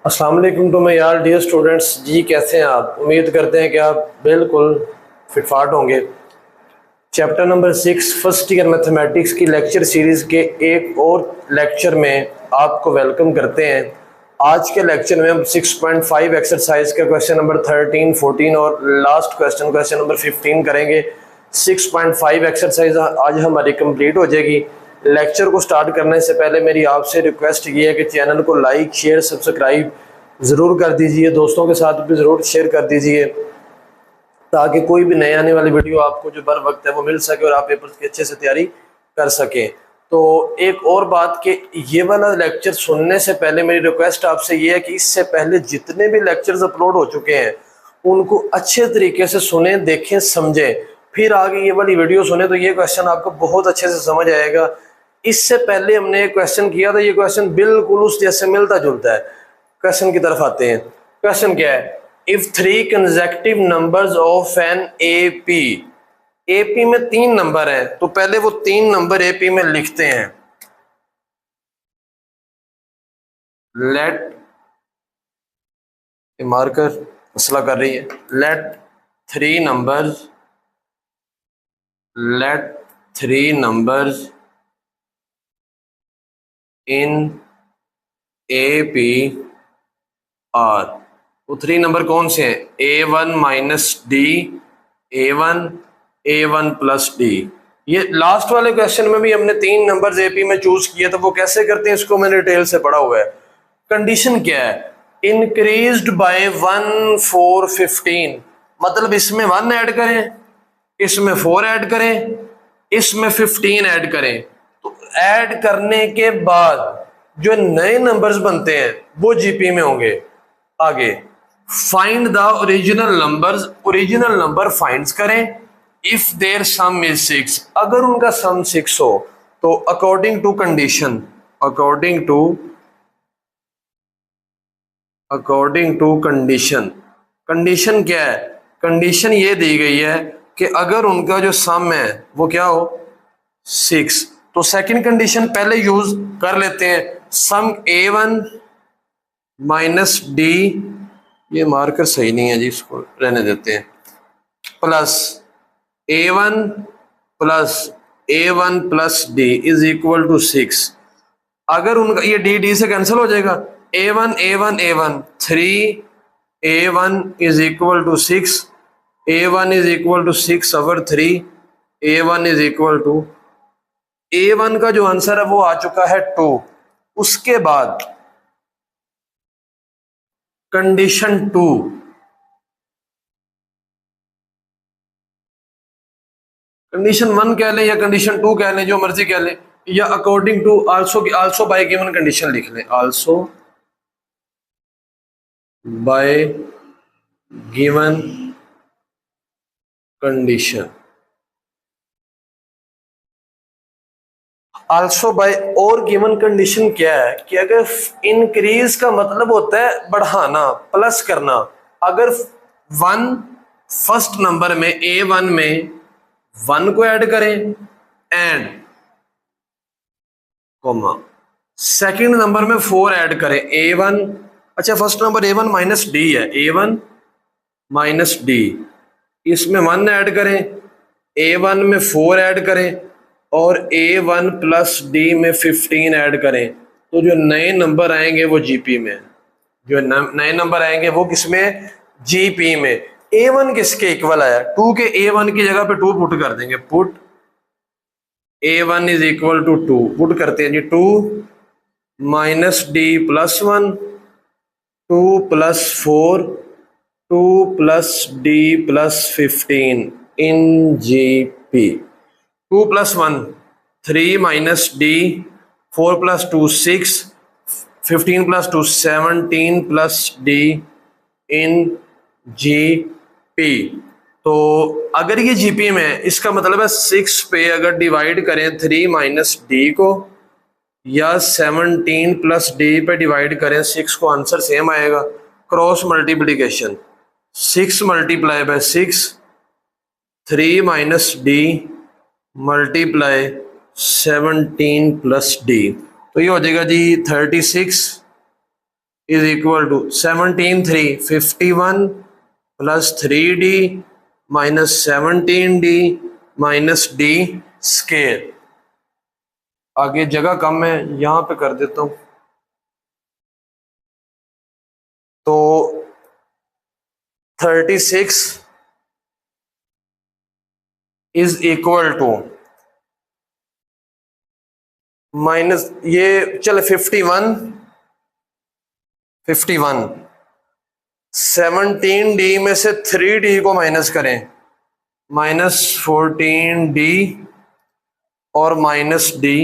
अस्सलाम वालेकुम to my यार डियर स्टूडेंट्स जी, कैसे हैं आप? उम्मीद करते हैं कि आप बिल्कुल फिटफाट होंगे। Chapter number 6 first year mathematics की लेक्चर सीरीज़ के एक और लेक्चर में आपको वेलकम करते हैं। आज के लेक्चर में हम 6.5 एक्सरसाइज का क्वेश्चन नंबर 13, 14 और लास्ट क्वेश्चन नंबर 15 करेंगे। 6.5 एक्सरसाइज आज हमारी कंप्लीट हो जाएगी। लेक्चर को स्टार्ट करने से पहले मेरी आपसे रिक्वेस्ट ये है कि चैनल को लाइक शेयर सब्सक्राइब ज़रूर कर दीजिए, दोस्तों के साथ भी ज़रूर शेयर कर दीजिए ताकि कोई भी नई आने वाली वीडियो आपको जो बर वक्त है वो मिल सके और आप पेपर की अच्छे से तैयारी कर सकें। तो एक और बात कि ये वाला लेक्चर सुनने से पहले मेरी रिक्वेस्ट आपसे ये है कि इससे पहले जितने भी लेक्चर्स अपलोड हो चुके हैं उनको अच्छे तरीके से सुने, देखें, समझें, फिर आगे ये वाली वीडियो सुने तो ये क्वेश्चन आपको बहुत अच्छे से समझ आएगा। इससे पहले हमने एक क्वेश्चन किया था, ये क्वेश्चन बिल्कुल उस जैसे मिलता जुलता है। क्वेश्चन की तरफ आते हैं। क्वेश्चन क्या है? If 3 consecutive numbers of an AP, AP में 3 नंबर हैं तो पहले वो 3 नंबर एपी में लिखते हैं। लेट मार्कर मसला कर रही है। Let 3 numbers in AP are, वो 3 नंबर कौन से हैं? A1 minus d, A1 plus d. ये लास्ट वाले क्वेश्चन में भी हमने 3 नंबर्स एपी में चूज किए, तो वो कैसे करते हैं इसको मैंने डिटेल से पढ़ा हुआ है। कंडीशन क्या है? इंक्रीज्ड बाय 1 4 15, मतलब इसमें 1 ऐड करें, इसमें 4 ऐड करें, इसमें 15 ऐड करें। तो ऐड करने के बाद जो नए नंबर्स बनते हैं वो जीपी में होंगे। आगे find the original numbers, original number find करें। इफ देयर सम इज 6, अगर उनका सम 6 हो तो according to condition, according to condition, condition क्या है? कंडीशन ये दी गई है कि अगर उनका जो सम है वो क्या हो 6, तो सेकंड कंडीशन पहले यूज कर लेते हैं। सम A1 माइनस डी, ये मार्कर सही नहीं है जी, इसको रहने देते हैं, plus A1 plus d is equal to 6। अगर उनका ये डी से कैंसिल हो जाएगा। A1 3 A1 is equal to 6, A1 is equal to 6 over 3, A1 is equal to, A1 का जो आंसर है वो आ चुका है 2। उसके बाद कंडीशन 2, कंडीशन 1 कह लें या कंडीशन 2 कह लें, जो मर्जी कह लें, या according to also by given condition लिख लें। Also by given condition, also by और गिवन कंडीशन क्या है कि अगर इंक्रीज का मतलब होता है बढ़ाना, प्लस करना। अगर 1 फर्स्ट नंबर में A1 में 1 को ऐड करें एंड कॉमा सेकंड नंबर में 4 ऐड करें A1, अच्छा first number A1 minus D है, A1 माइनस डी, इसमें 1 ऐड करें, A1 में 4 ऐड करें और A1 प्लस डी में 15 ऐड करें, तो जो नए नंबर आएंगे वो जीपी में, जो नए नंबर आएंगे वो किसमें? जीपी में। A1 किसके इक्वल आया? 2 के, A1 की जगह पे 2 पुट कर देंगे, put A1 is equal to 2 put करते हैं जी। 2 minus d plus 1, 2 plus 4, 2 plus d plus 15 in GP. 2 plus 1 3 minus d, 4 plus 2 6, 15 plus 2 17 plus d in GP. तो अगर ये जीपी में है, इसका मतलब है 6 पे अगर डिवाइड करें 3 माइनस डी को या 17 प्लस डी पे डिवाइड करें 6 को, आंसर सेम आएगा। Cross multiplication, 6 multiply by 6, 3 minus d multiply 17 plus d, तो ये हो जाएगा जी 36 is equal to 17 3 51 plus 3d minus 17d minus d square. आगे जगह कम है, यहां पे कर देता हूं। तो 36 इज इक्वल टू माइनस ये चले 51 17d में से 3d को माइनस करें, माइनस 14d और माइनस डी,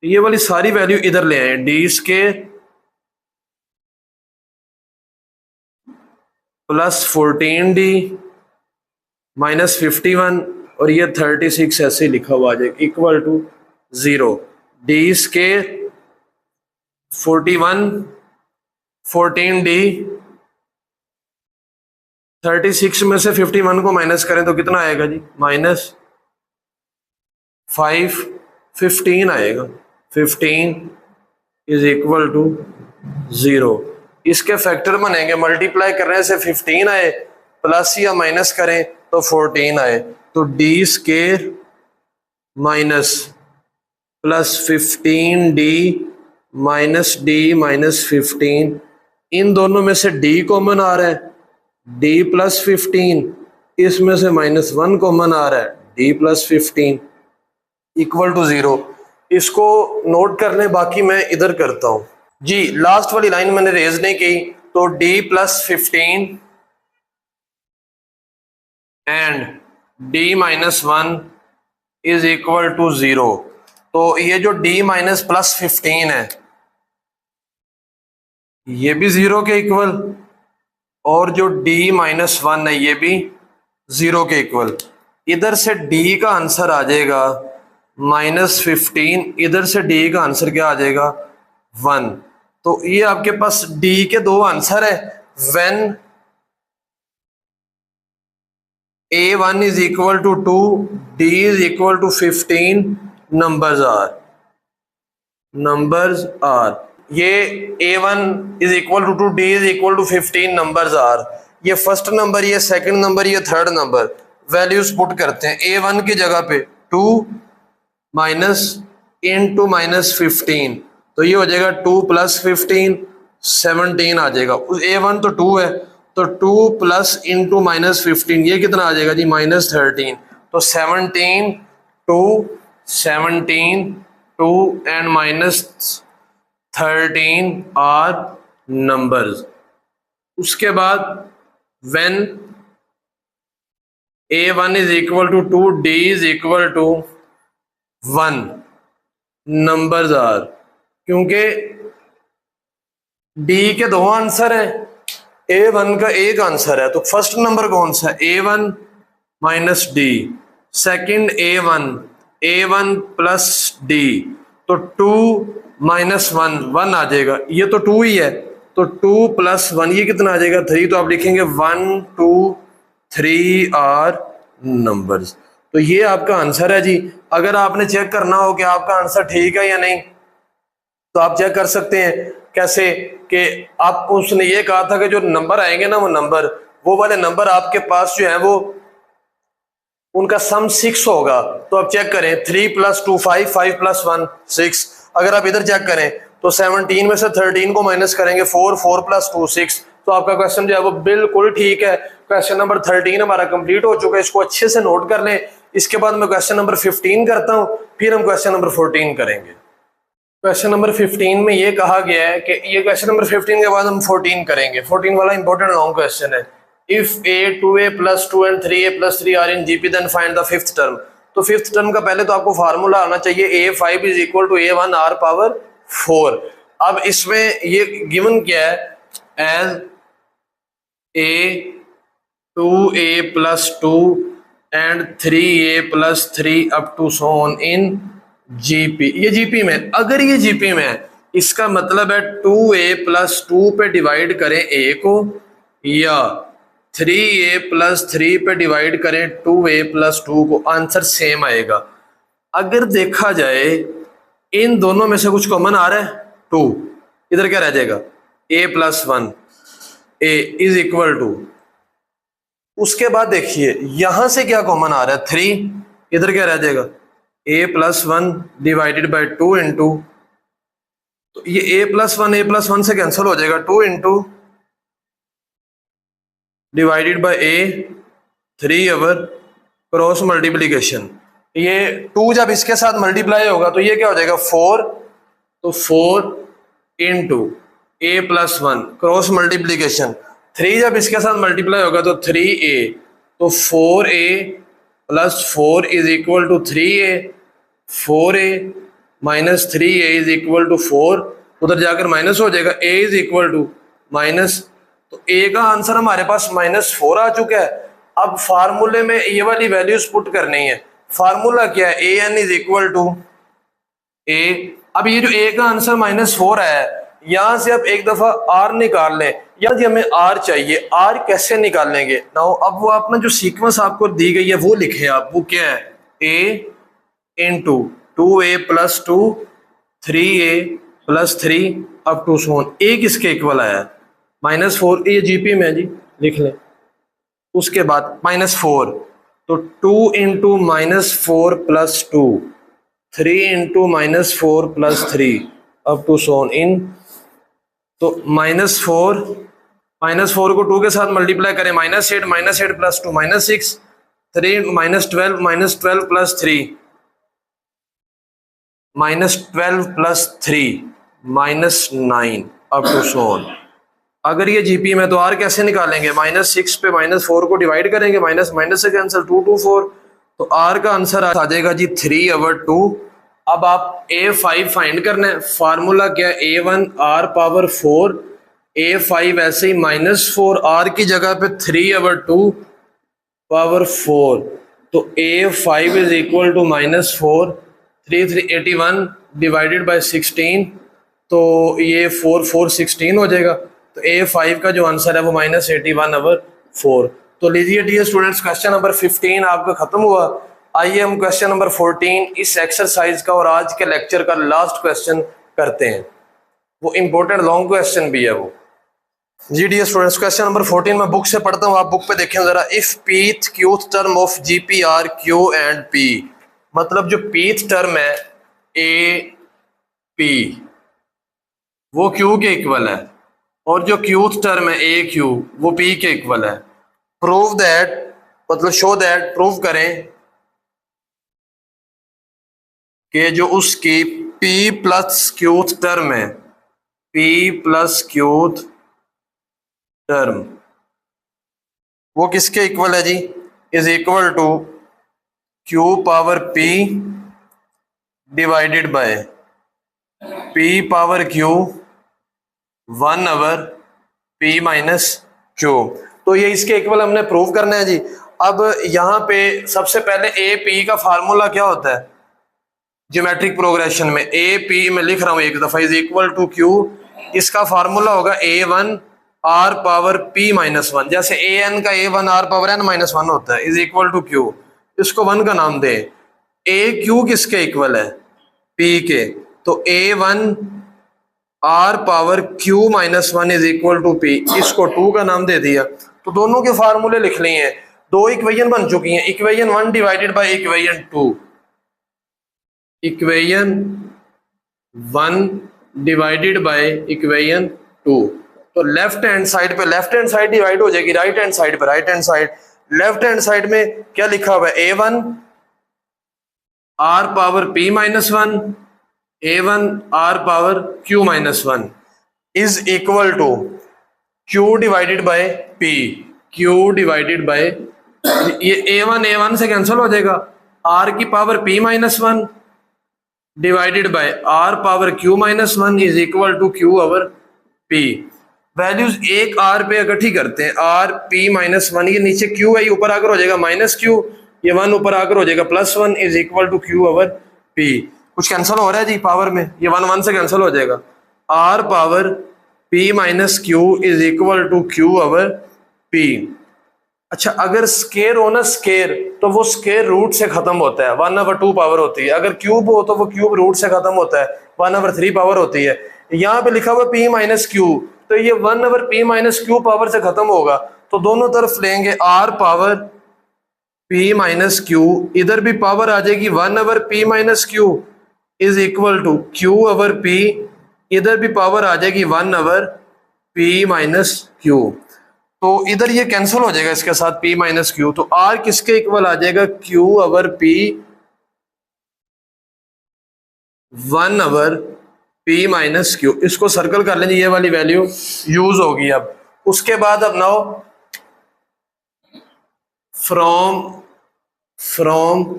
ये वाली सारी वैल्यू इधर ले आए, D square plus 14d minus 51 और ये 36 ऐसे ही लिखा हुआ आ जाएगा equal to 0। D square 41 14d 36 में से 51 को माइनस करें तो कितना आएगा जी, माइनस 5 15 आएगा। 15 इज इक्वल टू 0। इसके फैक्टर बनेंगे, मल्टीप्लाई करने से 15 आए प्लस या माइनस करें तो 14 आए, तो D square minus plus 15d minus D minus 15, इन दोनों में से d कॉमन आ रहा है, d प्लस 15, इसमें से माइनस 1 कॉमन आ रहा है, d प्लस 15 इक्वल टू 0। इसको नोट कर लें, बाकी मैं इधर करता हूं जी। लास्ट वाली लाइन मैंने रेज नहीं की, तो d plus 15 and d minus 1 is equal to 0। तो ये जो d माइनस प्लस 15 है ये भी 0 के इक्वल, और जो d माइनस 1 है ये भी 0 के इक्वल। इधर से d का आंसर आ जाएगा माइनस 15, इधर से d का आंसर क्या आ जाएगा 1। तो ये आपके पास d के दो आंसर है, when a1 is equal to 2, d is equal to 15, numbers are ये a1 is equal to 2, d is equal to 15, numbers are, ये फर्स्ट नंबर, ये सेकंड नंबर, ये थर्ड नंबर। वैल्यूज पुट करते हैं, a1 की जगह पे 2 माइनस इंटू माइनस 15, तो ये हो जाएगा 2 प्लस 15 17 आ जाएगा। a1 तो 2 है, तो 2 प्लस इंटू माइनस 15 ये कितना आ जाएगा जी, माइनस 13। तो 17 2 एंड माइनस 13 आर नंबर्स। उसके बाद when a1 is equal to 2, d is equal to 1, numbers are, क्योंकि d के दो आंसर है, a1 का एक आंसर है, तो फर्स्ट नंबर कौन सा है, a1 minus D, second a1 plus d, तो 2 माइनस 1 आ जाएगा, ये तो 2 ही है, तो 2 प्लस 1 ये कितना आ जाएगा 3, तो आप लिखेंगे 1 2 3 आर नंबर्स। तो ये आपका आंसर है जी। अगर आपने चेक करना हो कि आपका आंसर ठीक है या नहीं, तो आप चेक कर सकते हैं। कैसे कि आप, उसने ये कहा था कि जो नंबर आएंगे ना, वो वाले नंबर आपके पास जो है वो उनका सम 6 होगा। तो आप चेक करें, 3 प्लस 2 5, 5 प्लस 1 6। अगर आप इधर चेक करें तो 17 में से 13 को माइनस करेंगे 4 प्लस 2 6, तो आपका क्वेश्चन जो है वो बिल्कुल ठीक है। क्वेश्चन नंबर 13 हमारा कंप्लीट हो चुका है, इसको अच्छे से नोट कर लें। इसके बाद मैं क्वेश्चन नंबर 15 करता हूं, फिर हम क्वेश्चन नंबर 14 करेंगे। क्वेश्चन नंबर 15 में ये कहा गया है कि ये क्वेश्चन नंबर 15 के बाद हम 14 करेंगे। 14 वाला इंपॉर्टेंट लॉन्ग क्वेश्चन है। If a 2a plus 2 and 3a plus 3 are in GP then find the fifth term. तो फिफ्थ टर्म का पहले तो आपको फार्मूला आना चाहिए, a5 is equal to a1 r power 4। अब इसमें ये गिवन क्या है, as a 2a plus 2 and 3a plus 3 up to so on in GP. ये जीपी में, अगर ये जीपी में है इसका मतलब है 2a प्लस 2 पे डिवाइड करें a को, या 3a प्लस 3 पे डिवाइड करें 2a प्लस 2 को, आंसर सेम आएगा। अगर देखा जाए इन दोनों में से कुछ कॉमन आ रहा है 2, इधर क्या रह जाएगा A plus one A is equal to, उसके बाद देखिए यहां से क्या कॉमन आ रहा है, 3, इधर क्या रह जाएगा, A plus one divided by 2 into, तो ये ए प्लस वन से कैंसिल हो जाएगा, 2 into divided by A 3 over cross multiplication, ये 2 जब इसके साथ मल्टीप्लाई होगा तो ये क्या हो जाएगा 4, तो 4 इंटू ए प्लस वन क्रॉस मल्टीप्लीकेशन, 3 जब इसके साथ मल्टीप्लाई होगा तो 3a, तो 4a plus 4 is equal to 3a, 4a minus 3a is equal to 4, उधर जाकर माइनस हो जाएगा, a is equal to minus, तो a का आंसर हमारे पास -4 आ चुका है। अब फार्मूले में ये वाली वैल्यूज पुट करनी है, फार्मूला क्या है, A N is equal to ए, अब ये जो a का आंसर -4 है, यहां से आप एक दफा r निकाल लें, या जी हमें r चाहिए, r कैसे निकालेंगे नाउ, अब वो आपने जो सीक्वेंस आपको दी गई है वो लिखे आप, वो क्या है, a into 2a plus 2 3a plus 3 up to so on, a किसके इक्वल आया है -4, ये जीपी में है जी, लिख लें, उसके बाद -4, तो 2 into -4 plus 2, 3 into -4 plus 3 up to so on इन, तो -4 को 2 के साथ मल्टीप्लाई करें, -8 plus 2 -6, 3 -12 plus 3 -12 plus 3 -9 up to so on. अगर ये जीपी में तो आर कैसे निकालेंगे, -6 पे -4 को डिवाइड करेंगे, माइनस माइनस से कैंसिल, 2 2 4, तो आर का आंसर आ जाएगा जी 3/2। अब आप a5 फाइंड करना है, फार्मूला क्या है, a1 r पावर 4, a5 ऐसे ही -4 r की जगह पे 3/2 पावर 4, तो a5 is equal to -4, 3 3 81 divided by 16, तो ये 4 4 16 हो जाएगा, तो a5 का जो आंसर है वो -81/4। तो लीजिए डियर स्टूडेंट्स, क्वेश्चन नंबर 15 आपका खत्म हुआ। आइए हम क्वेश्चन नंबर 14 इस एक्सरसाइज का और आज के लेक्चर का लास्ट क्वेश्चन करते हैं, वो इंपॉर्टेंट लॉन्ग क्वेश्चन भी है वो जी। डियर स्टूडेंट्स, क्वेश्चन नंबर 14 मैं बुक से पढ़ता हूँ, आप बुक पे देखें जरा। If pth qth term of GP are Q and P, मतलब जो पीथ टर्म है ए पी वो क्यू के इक्वल है, और जो क्यूथ टर्म है ए क्यू वो पी के इक्वल है। प्रूव दैट, मतलब शो दैट, प्रूव करें कि जो उसकी P प्लस क्यूथ टर्म है, P प्लस क्यूथ टर्म वो किसके इक्वल है जी, is equal to Q power P divided by P power Q 1/P minus Q। तो ये इसके इक्वल हमने प्रूव करना है जी। अब यहाँ पे सबसे पहले ए पी का फार्मूला क्या होता है ज्योमेट्रिक प्रोग्रेशन में, ए पी में लिख रहा हूं एक दफा, इज इक्वल टू क्यू, इसका फार्मूला होगा a1 r power p minus 1, जैसे an का a1 r power n minus 1 होता है, इज इक्वल टू क्यू, इसको 1 का नाम दे। a q किसके इक्वल है, p के, तो a1 r power q minus 1 is equal to p, इसको 2 का नाम दे दिया। तो दोनों के फार्मूले लिख लिए हैं, दो इक्वेशन बन चुकी हैं, equation 1 divided by equation 2, equation 1 divided by equation 2। तो लेफ्ट हैंड साइड पे लेफ्ट हैंड साइड डिवाइड हो जाएगी राइट हैंड साइड पे right hand side. Left hand side में क्या लिखा हुआ है, a1 r power p minus 1, a1 r power q minus 1 is equal to q divided by p, q divided by, ये a1 से कैंसिल हो जाएगा, r की power p minus 1 divided by r power q minus 1 is equal to q over p। Values एक r पे इकट्ठी करते हैं, r p माइनस 1, ये नीचे q है, ये ऊपर आकर हो जाएगा माइनस q, ये 1 ऊपर आकर हो जाएगा plus 1 is equal to q over p। कुछ कैंसिल हो रहा है जी पावर में, ये 1 1 से कैंसिल हो जाएगा, r power p minus q is equal to q over p। अच्छा, अगर स्केयर हो ना स्केयर, तो वो स्केयर रूट से खत्म होता है, 1/2 पावर होती है। अगर क्यूब हो तो वो क्यूब रूट से खत्म होता है, 1/3 पावर होती है। यहाँ पे लिखा हुआ p माइनस क्यू, तो ये 1/p माइनस क्यू पावर से खत्म होगा, तो दोनों तरफ लेंगे r power p minus q, इधर भी पावर आ जाएगी 1/p minus q is equal to q/p, इधर भी पावर आ जाएगी 1/p माइनस क्यू। तो इधर ये कैंसिल हो जाएगा इसके साथ p माइनस क्यू, तो r किसके इक्वल आ जाएगा, q/p 1/p माइनस क्यू। इसको सर्कल कर लेंगे, ये वाली वैल्यू यूज होगी। अब उसके बाद अब नाउ फ्रॉम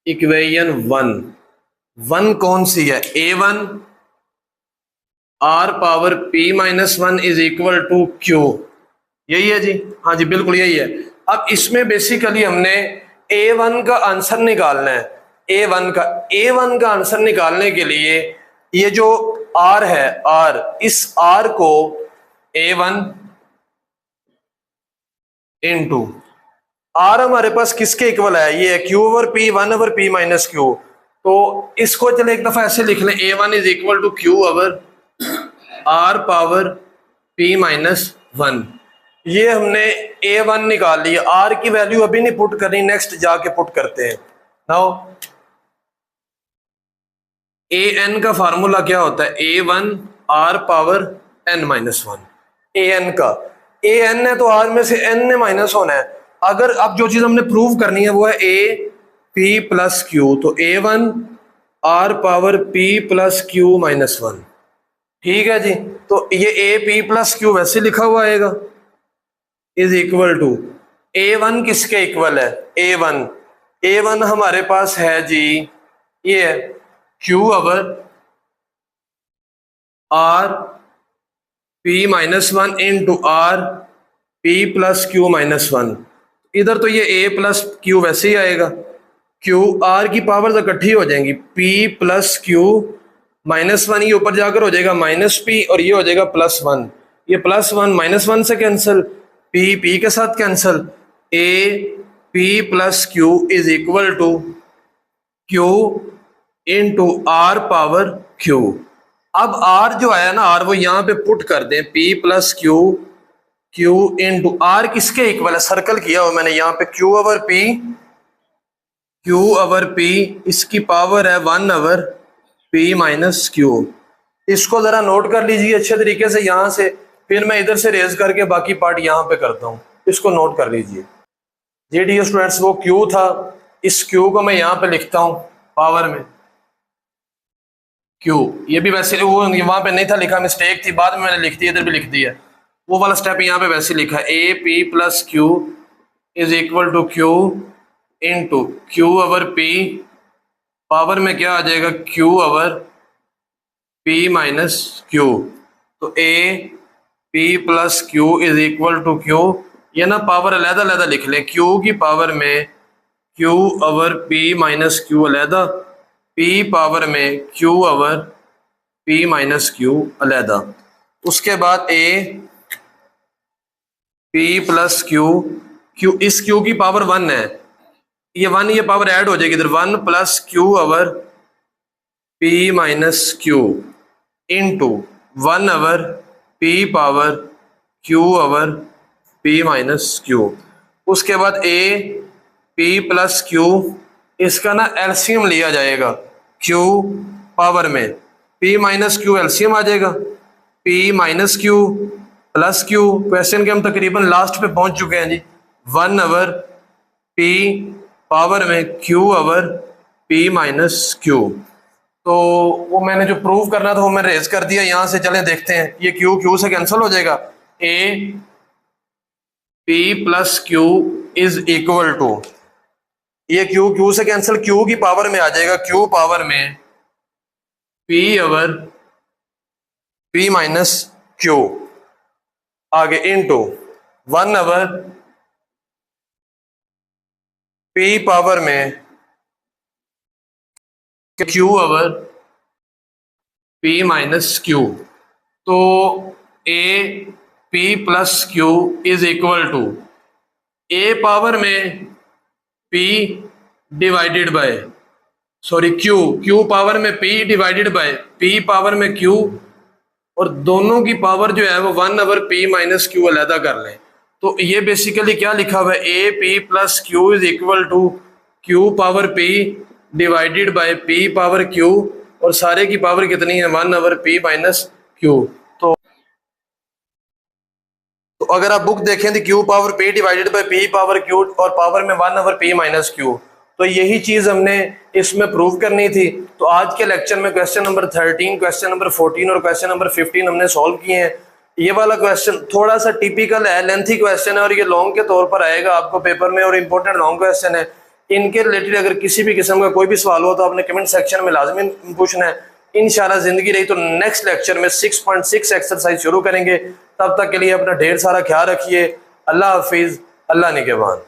इक्वेशन 1 कौन सी है, a1 r power p minus 1 is equal to q, यही है जी, हाँ जी बिल्कुल यही है। अब इसमें बेसिकली हमने a1 का आंसर निकालना है, a1 का आंसर निकालने के लिए ये जो r है, r, इस r को a1 इंटू r हमारे पास किसके इक्वल है, ये q/p 1/p माइनस क्यू। तो इसको चले एक दफा ऐसे लिख लें, a1 is equal to q/r power p minus 1। ये हमने a1 निकाल लिया, r की वैल्यू अभी नहीं पुट करनी, नेक्स्ट जाके पुट करते हैं। नाउ an का फार्मूला क्या होता है, a1 r power n minus 1। an का an है तो r में से n ने माइनस होना है। अगर अब जो चीज हमने प्रूव करनी है वो है a p प्लस क्यू, तो a1 r power p plus Q minus 1, ठीक है जी। तो ये a p प्लस क्यू वैसे लिखा हुआ आएगा, इज इक्वल टू a1 किसके इक्वल है, a1 हमारे पास है जी, ये है q/r p minus 1 into r p plus Q minus 1। इधर तो ये a प्लस क्यू वैसे ही आएगा, q r की पावर इकट्ठी हो जाएंगी, p प्लस क्यू माइनस 1, ये ऊपर जाकर हो जाएगा माइनस p और ये हो जाएगा प्लस 1, ये प्लस 1 माइनस 1 से कैंसिल, p के साथ cancel, a p plus q is equal to q into r power q। अब r जो आया ना, r वो यहाँ पे पुट कर दें, p plus Q, q into r किसके इक्वल है, सर्कल किया हो मैंने यहाँ पे, q/p इसकी पावर है 1/p माइनस क्यू। इसको जरा नोट कर लीजिए अच्छे तरीके से यहाँ से, फिर मैं इधर से रेज करके बाकी पार्ट यहाँ पे करता हूँ, इसको नोट कर लीजिए जी डियर स्टूडेंट्स। वो q था, इस q को मैं यहाँ पे लिखता हूँ पावर में q, ये भी वैसे वो वहां पे नहीं था लिखा, मिस्टेक थी, बाद में मैंने लिख दी, इधर भी लिख दिया, वो वाला स्टेप यहाँ पे वैसे लिखा है, a p plus q is equal to q into q/p, power में क्या आ जाएगा, q/p माइनस क्यू। तो a p plus q is equal to q, ये ना पावर अलहदा अलहदा लिख लें, q की पावर में q/p माइनस क्यू अलहदा, p पावर में q/p माइनस क्यू अलहदा। उसके बाद a p प्लस क्यू, इस q की पावर 1 है, ये 1 ये पावर ऐड हो जाएगी इधर, 1 plus q/p minus Q into 1/p power q/p minus Q. उसके बाद a p प्लस क्यू, इसका ना एलसीएम लिया जाएगा, q पावर में p माइनस क्यू एलसीएम आ जाएगा, p minus Q plus Q. Question के हम तकरीबन लास्ट पे पहुंच चुके हैं जी, 1/p पावर में q/p माइनस क्यू। तो वो मैंने जो प्रूव करना था वो मैंने रेज कर दिया, यहाँ से चलें देखते हैं, ये q से कैंसिल हो जाएगा, a p plus q is equal to, ये q से कैंसिल, q की पावर में आ जाएगा, q पावर में p माइनस क्यू, आगे इंटू 1/p पावर में q/p माइनस क्यू। तो a p plus q is equal to a power में p divided by, sorry q power में p divided by p power में q और दोनों की पावर जो है वो 1/p माइनस क्यू अलहदा कर लें। तो ये बेसिकली क्या लिखा हुआ है, ए p plus q is equal to q power p divided by p power q, और सारे की पावर कितनी है 1/p माइनस क्यू। तो अगर आप बुक देखें तो Q power p divided by p power q और पावर में 1/p माइनस क्यू, तो यही चीज हमने इसमें प्रूव करनी थी। तो आज के लेक्चर में क्वेश्चन नंबर 13, क्वेश्चन नंबर 14 और क्वेश्चन नंबर 15 हमने सॉल्व किए हैं। ये वाला क्वेश्चन थोड़ा सा टिपिकल है, लेंथी क्वेश्चन है और ये लॉन्ग के तौर पर आएगा आपको पेपर में, और इंपॉर्टेंट लॉन्ग क्वेश्चन है। इनके रिलेटेड अगर किसी भी किस्म का कोई भी सवाल हो तो आपने कमेंट सेक्शन में लाजमी पूछना है। इंशाल्लाह जिंदगी रही तो नेक्स्ट लेक्चर में 6.6 एक्सरसाइज शुरू करेंगे। तब तक के लिए अपना ढेर सारा ख्याल रखिए। अल्लाह हाफिज, अल्लाह निगहबान।